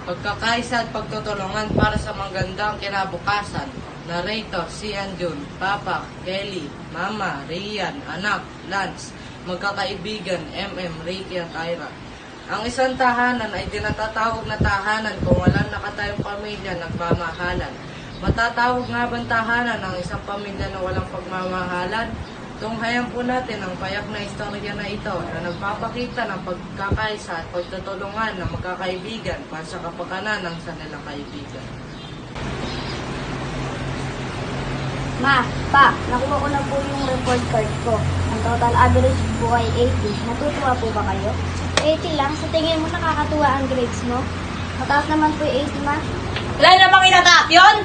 Pagkakaisa at pagtutulungan para sa magandang kinabukasan. Narrator, Sian Jun, Papa, Kelly, Mama, Rian, Anak, Lance, magkakaibigan, Ricky at Ira. Ang isang tahanan ay tinatatawag na tahanan kung walang nakatayong pamilya nagmamahalan. Matatawag nga bang tahanan ang isang pamilya na walang pagmamahalan? Tunghayan po natin ang payak na istorya na ito na nagpapakita ng pagkakaisa at pagtutulungan ng magkakaibigan para sa kapakanan ng kanilang kaibigan. Ma, Pa, nakuha ko na po yung report card ko. Ang total average po ay 80. Natutuwa po ba kayo? 80 lang? Sa tingin mo nakakatuwa ang grades mo? Mataas naman po yung 80, Ma. Wala namang inataak yun!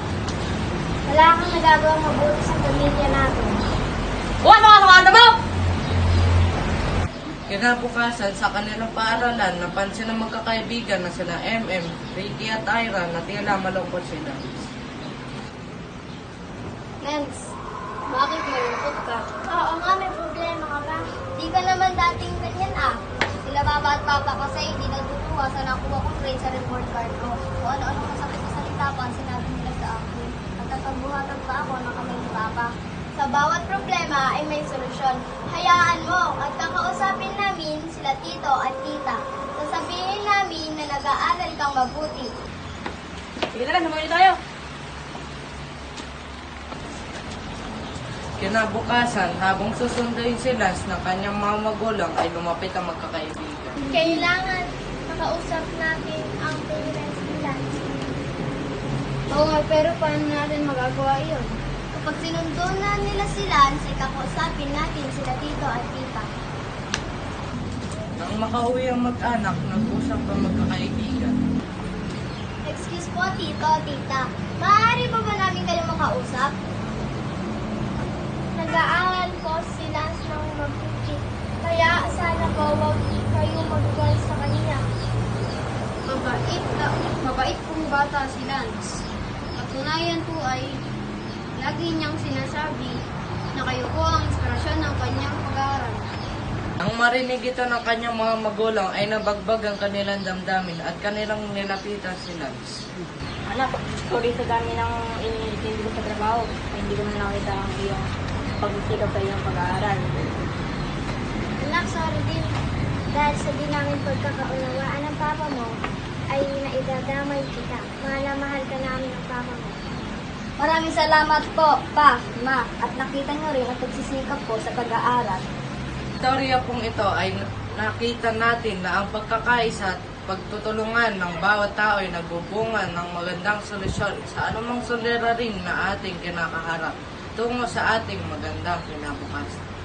Wala kang nagagawang mabuti sa pamilya natin. Buwan mo ka mo! Kinabukasan sa kanilang paaralan, napansin ng magkakaibigan na sina Ricky at Ira na tila malungkot sila. Lance, bakit malungkot ka? Oo nga, may problema ka ba? Di ka naman dating ganyan Sila Mama at Papa kasi hindi nagtutuwa sa nakuha kong grade sa report card ko. O ano-ano masakit na salita pa ang sinabi nila sa akin. At napagbuhatan pa ako ng kamay ni Papa. Sa bawat problema ay may solusyon. Hayaan mo at kakausapin namin sila Tito at Tita. Sasabihin namin na nag-aaral kang mabuti. Sige na lang, samayin tayo. Kinabukasan, habang susunduin si Lance ng kanyang mga magulang ay lumapit ang magkakaibigan. Kailangan makausap natin ang parents ni Lance. Oo nga, pero paano natin magagawa iyon? Kapag sinundo na nila si Lance, ay kakausapin natin sila Tito at Tita. Nang makauwi ang mag-anak, nag-usap ang magkakaibigan. Excuse po, Tito, Tita. Maaari pa ba namin kayo makausap? Nag-aaral po si Lance ng mabuti. Kaya sana po huwag kayo magugal sa kanya. Mabait pong bata si Lance. Patunayan po ay lagi niyang sinasabi na kayo po ang inspirasyon ng kanyang pag-aaral. Ang marinig ito ng kanyang mga magulang ay nabagbag ang kanilang damdamin at kanilang nilapitan si Lance. Anak, sorry sa dami ng inilitindi ko sa trabaho. Hindi ko na nakita ang iyong pagsisikap sa iyong pag-aaral. Anak, sorry din. Dahil sa di namin pagkakaunawaan ng papa mo, ay naidadamay kita. Mahal na mahal ka namin ng papa mo. Maraming salamat po, Pa, Ma, at nakita niyo rin ang pagsisikap po sa pag-aaral. Istorya pong ito ay nakita natin na ang pagkakaisa at pagtutulungan ng bawat tao ay nagbubunga ng magandang solusyon sa anumang suliranin na ating kinakaharap tungo sa ating magandang kinabukasan.